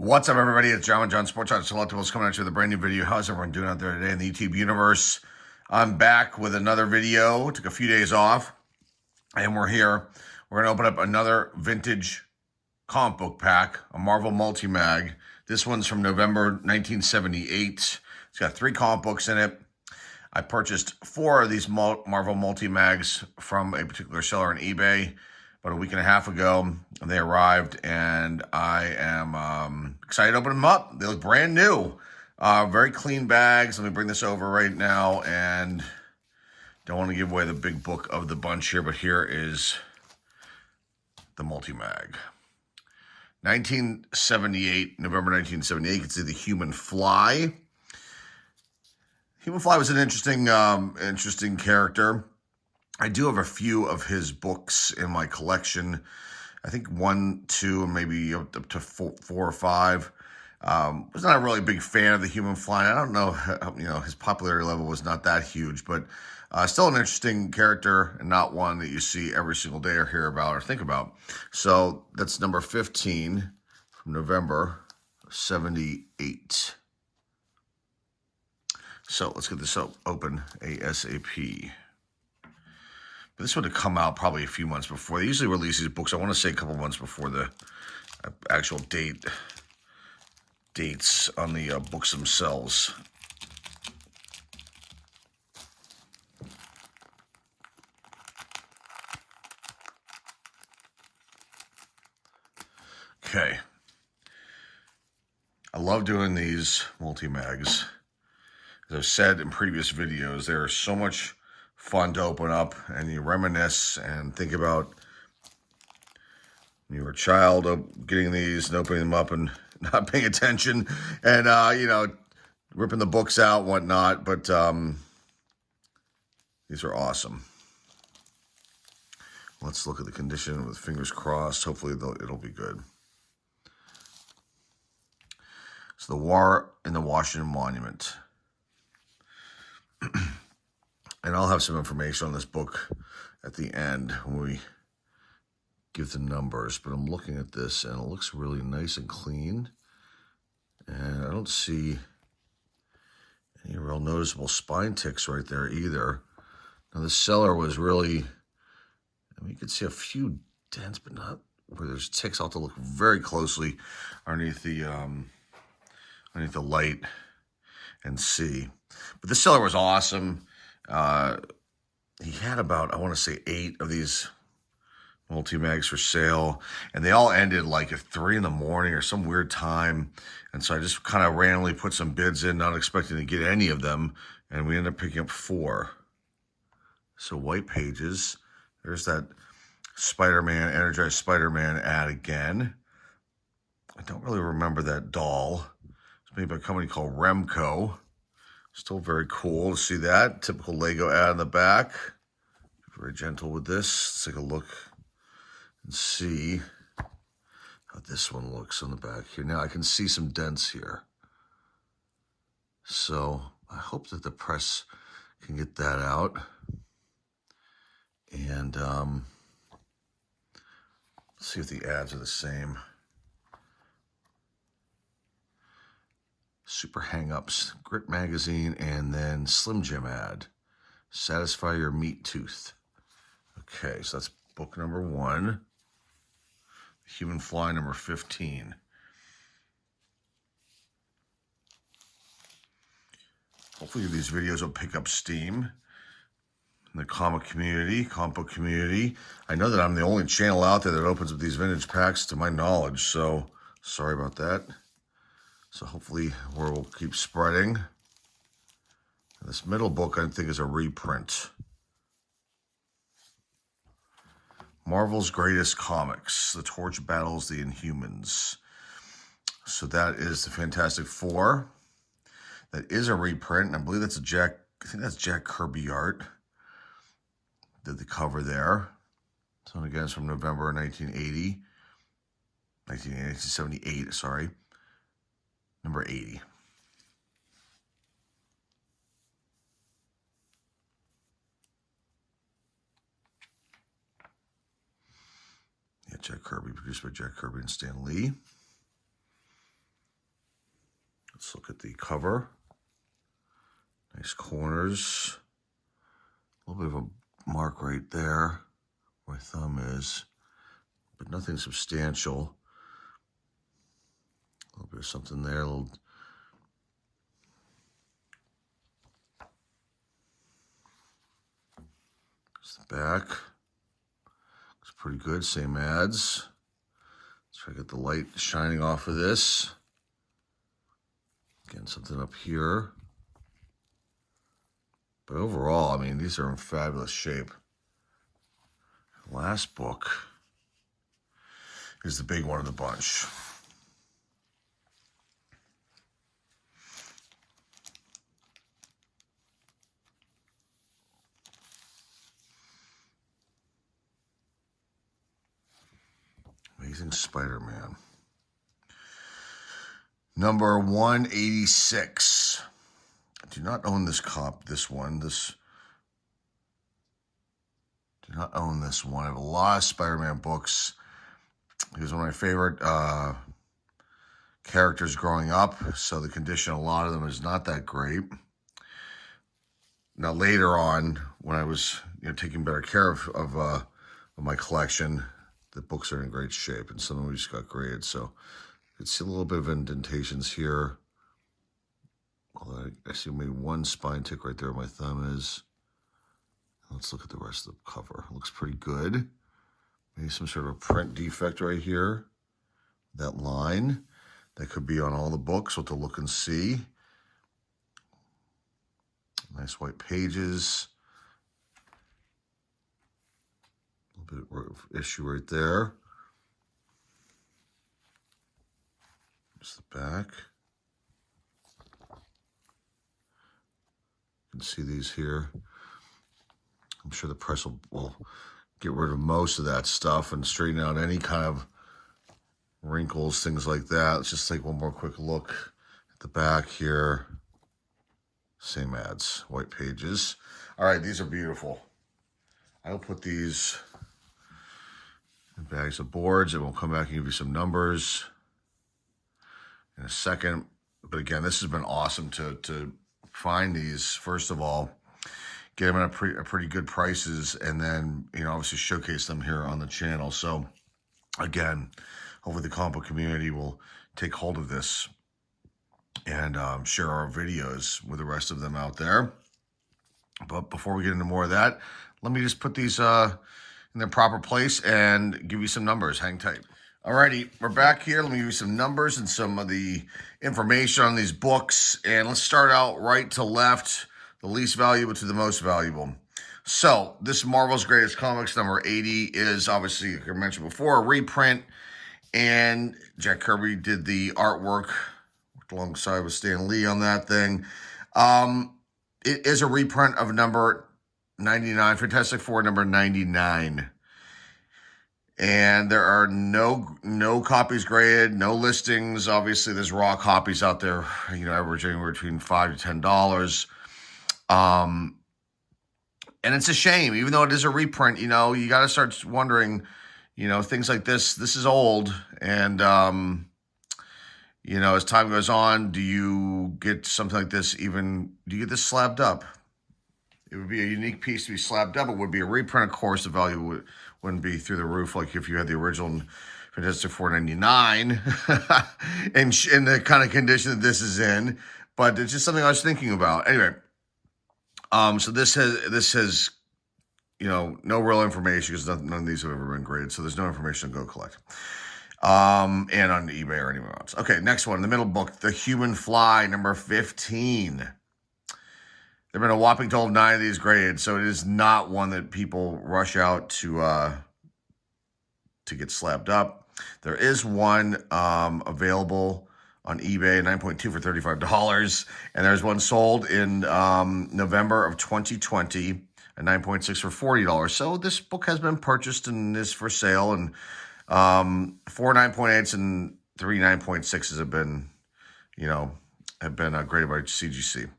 What's up, everybody? It's John Sports Art Selectables coming at you with a brand new video. How's everyone doing out there today in the YouTube universe? I'm back with another video. Took a few days off, and we're here. We're going to open up another vintage comic book pack, a Marvel multi-mag. This one's from November 1978. It's got 3 comic books in it. I purchased 4 of these Marvel multi-mags from a particular seller on eBay about a week and a half ago. They arrived, and I am excited to open them up. They look brand new. Very clean bags. Let me bring this over right now, and don't want to give away the big book of the bunch here, but here is the multi-mag. 1978, November 1978, you can see the Human Fly. Human Fly was an interesting character. I do have a few of his books in my collection. I think 1, 2, and maybe up to 4 or 5. Was not a really big fan of the Human Fly. I don't know, his popularity level was not that huge, but still an interesting character and not one that you see every single day or hear about or think about. So that's number 15 from November 78. So let's get this open ASAP. But this would have come out probably a few months before. They usually release these books, I want to say a couple months before the actual dates on the books themselves. Okay. I love doing these multi-mags. As I've said in previous videos, they're so much fun to open up, and you reminisce and think about when you were a child getting these and opening them up and not paying attention and, ripping the books out and whatnot. But these are awesome. Let's look at the condition with fingers crossed. Hopefully it'll be good. So the War in the Washington Monument. And I'll have some information on this book at the end when we give the numbers. But I'm looking at this, and it looks really nice and clean. And I don't see any real noticeable spine ticks right there either. Now, the seller was really, you can see a few dents, but not where there's ticks. I'll have to look very closely underneath the light and see. But the seller was awesome. He had about, I want to say 8 of these multi-mags for sale, and they all ended like at 3 in the morning or some weird time. And so I just kind of randomly put some bids in, not expecting to get any of them, and we ended up picking up 4. So White Pages, there's that Spider-Man, Energized Spider-Man ad again. I don't really remember that doll. It's made by a company called Remco. Still very cool to see that. Typical Lego ad in the back. Very gentle with this. Let's take a look and see how this one looks on the back here. Now I can see some dents here. So I hope that the press can get that out. And let's see if the ads are the same. Super Hang-Ups, Grit Magazine, and then Slim Jim ad. Satisfy your meat tooth. Okay, so that's book number 1. Human Fly number 15. Hopefully these videos will pick up steam in the comic book community. I know that I'm the only channel out there that opens up these vintage packs to my knowledge, so sorry about that. So hopefully we'll keep spreading. And this middle book, I think, is a reprint. Marvel's Greatest Comics. The Torch Battles the Inhumans. So that is the Fantastic Four. That is a reprint. And I believe that's I think that's Jack Kirby art. Did the cover there. So again, it's from November 1978, sorry. Number 80. Yeah, Jack Kirby, produced by Jack Kirby and Stan Lee. Let's look at the cover. Nice corners. A little bit of a mark right there where my thumb is, but nothing substantial. A little bit of something there. There's the back. Looks pretty good. Same ads. Let's try to get the light shining off of this. Again, something up here. But overall, I mean, these are in fabulous shape. Last book is the big one of the bunch. Amazing Spider-Man. Number 186. I do not own this one. Do not own this one. I have a lot of Spider-Man books. He was one of my favorite characters growing up, so the condition of a lot of them is not that great. Now later on, when I was taking better care of my collection, the books are in great shape, and some of them just got graded. So you can see a little bit of indentations here. Although I see maybe one spine tick right there where my thumb is. Let's look at the rest of the cover. It looks pretty good. Maybe some sort of a print defect right here. That line. That could be on all the books. We'll have to look and see. Nice white pages. A little bit of issue right there. Just the back. You can see these here. I'm sure the press will get rid of most of that stuff and straighten out any kind of wrinkles, things like that. Let's just take one more quick look at the back here. Same ads, white pages. All right, these are beautiful. I'll put these in bags of boards, and we'll come back and give you some numbers in a second. But again, this has been awesome to find these. First of all, get them at pretty good prices, and then obviously showcase them here on the channel. So again, hopefully the comic book community will take hold of this and share our videos with the rest of them out there. But before we get into more of that, let me just put these in their proper place and give you some numbers. Hang tight. Alrighty, we're back here. Let me give you some numbers and some of the information on these books. And let's start out right to left, the least valuable to the most valuable. So this Marvel's Greatest Comics number 80 is obviously, like I mentioned before, a reprint. And Jack Kirby did the artwork, worked alongside with Stan Lee on that thing. It is a reprint of number 99, Fantastic Four number 99. And there are no copies graded, no listings. Obviously, there's raw copies out there, averaging between $5 to $10. And it's a shame, even though it is a reprint. You got to start wondering, things like this. This is old, and as time goes on, do you get something like this? Do you get this slabbed up? It would be a unique piece to be slabbed up. It would be a reprint, of course. The value wouldn't be through the roof like if you had the original Fantastic Four 99 in the kind of condition that this is in. But it's just something I was thinking about. Anyway, so this has no real information because none of these have ever been graded. So there's no information to go collect. And on eBay or anywhere else. Okay, next one, the middle book, The Human Fly, number 15. There have been a whopping total of 9 of these graded, so it is not one that people rush out to get slabbed up. There is one available on eBay, 9.2 for $35, and there's one sold in November of 2020, at 9.6 for $40. So this book has been purchased and is for sale, and 4 9.8s and 3 9.6s have been graded by CGC.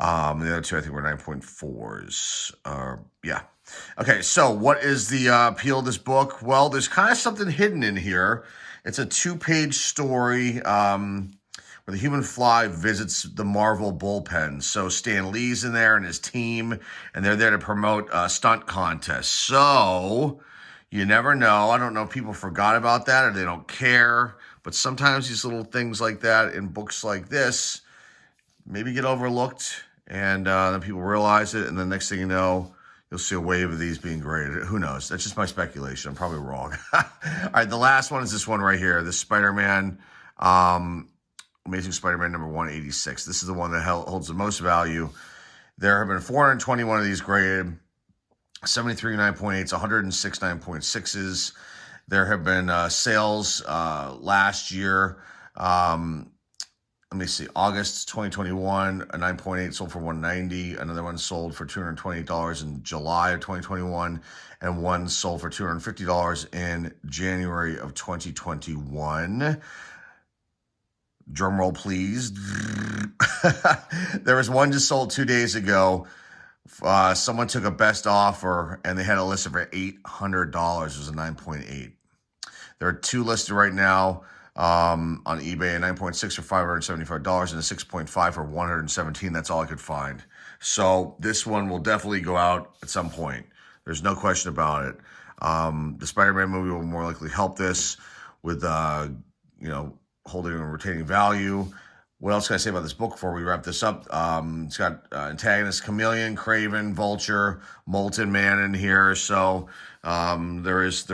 The other two, I think, were 9.4s. Yeah. Okay, so what is the appeal of this book? Well, there's kind of something hidden in here. It's a 2-page story, where the human fly visits the Marvel bullpen. So Stan Lee's in there and his team, and they're there to promote stunt contests. So you never know. I don't know if people forgot about that or they don't care, but sometimes these little things like that in books like this maybe get overlooked, and then people realize it, and the next thing you know, you'll see a wave of these being graded. Who knows? That's just my speculation. I'm probably wrong. All right, the last one is this one right here, this Spider-Man, Amazing Spider-Man number 186. This is the one that holds the most value. There have been 421 of these graded, 73 9.8s, 106 9.6s. There have been sales last year. Let me see, August 2021, a 9.8 sold for $190. Another one sold for $228 in July of 2021, and one sold for $250 in January of 2021. Drum roll, please. There was one just sold 2 days ago. Someone took a best offer, and they had a listed for $800. It was a 9.8. There are two listed right now on eBay, a 9.6 for $575 and a 6.5 for $117. That's all I could find. So this one will definitely go out at some point. There's no question about it. The Spider-Man movie will more likely help this with, holding and retaining value. What else can I say about this book before we wrap this up? It's got antagonists, Chameleon, Craven, Vulture, Molten Man in here. So there is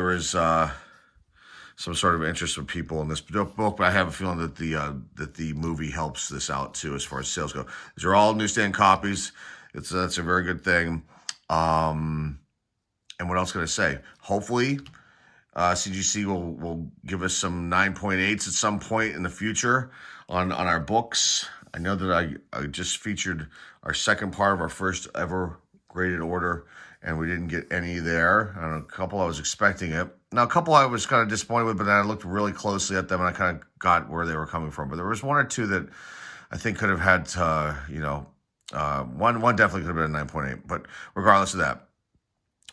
some sort of interest from people in this book, but I have a feeling that the movie helps this out too as far as sales go. These are all newsstand copies. That's a very good thing. And what else can I say? Hopefully, CGC will give us some 9.8s at some point in the future on our books. I know that I just featured our second part of our first ever graded order, and we didn't get any there. I don't know, a couple I was expecting it. Now, a couple I was kind of disappointed with, but then I looked really closely at them and I kind of got where they were coming from. But there was one or two that I think could have had, one definitely could have been a 9.8. But regardless of that,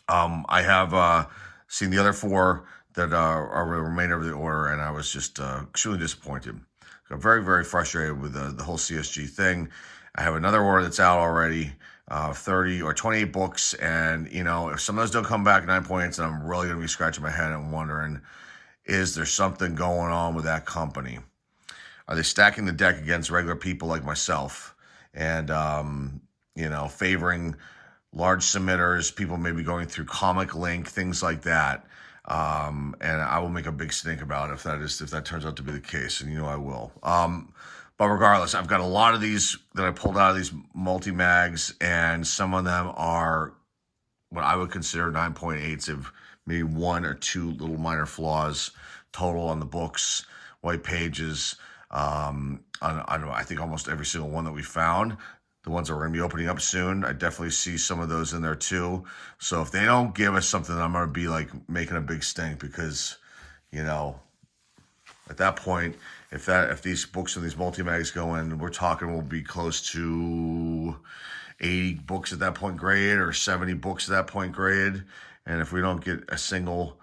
I have seen the other four that are the remainder of the order, and I was just extremely disappointed. Got very, very frustrated with the whole CSG thing. I have another order that's out already. 30 or 28 books, and if some of those don't come back 9.8, then I'm really going to be scratching my head and wondering, is there something going on with that company? Are they stacking the deck against regular people like myself and favoring large submitters, people maybe going through Comic Link, things like that? And I will make a big stink about it if that turns out to be the case, and I will. But regardless, I've got a lot of these that I pulled out of these multi-mags, and some of them are what I would consider 9.8s of maybe one or two little minor flaws total on the books, white pages, I think almost every single one that we found. The ones that we're going to be opening up soon, I definitely see some of those in there too. So if they don't give us something, I'm going to be making a big stink because, at that point, if these books and these multi-mags go in, we're talking we'll be close to 80 books at that point grade or 70 books at that point grade. And if we don't get a single,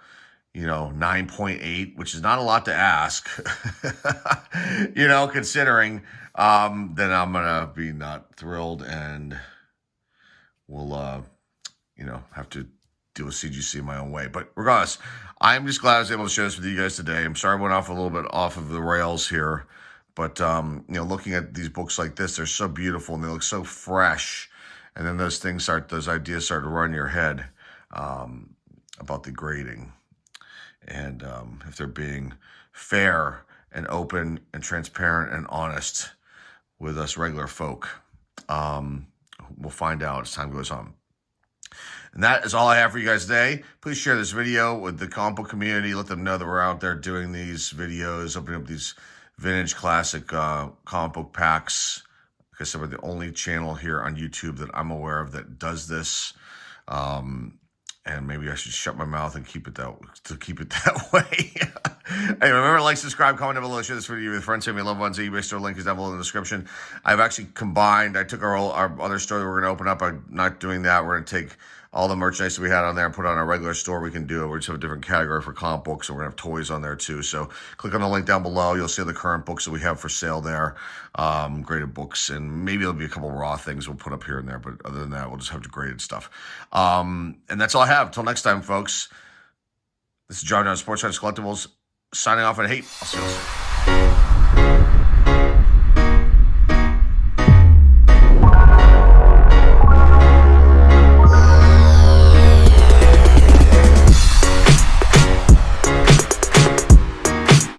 9.8, which is not a lot to ask, considering, then I'm going to be not thrilled, and we'll, have to deal with CGC in my own way. But regardless, I'm just glad I was able to share this with you guys today. I'm sorry I went off a little bit off of the rails here, but looking at these books like this, they're so beautiful and they look so fresh. And then those ideas start to run in your head about the grading, and if they're being fair and open and transparent and honest with us regular folk. We'll find out as time goes on. And that is all I have for you guys today. Please share this video with the comic book community. Let them know that we're out there doing these videos, opening up these vintage classic comic book packs. Like I said, we're the only channel here on YouTube that I'm aware of that does this. And maybe I should shut my mouth and keep it that way. Anyway, remember, like, subscribe, comment down below, share this video with friends, family, loved ones. The eBay store link is down below in the description. I've actually combined. I took our other store that we're going to open up. I'm not doing that. We're going to take all the merchandise that we had on there and put it on our regular store. We can do it. We just have a different category for comic books, and we're going to have toys on there too. So click on the link down below. You'll see the current books that we have for sale there. Graded books, and maybe there'll be a couple raw things we'll put up here and there. But other than that, we'll just have graded stuff. And that's all I have. Till next time, folks. This is John Sports Cards Collectibles signing off, and hey, I'll see you soon.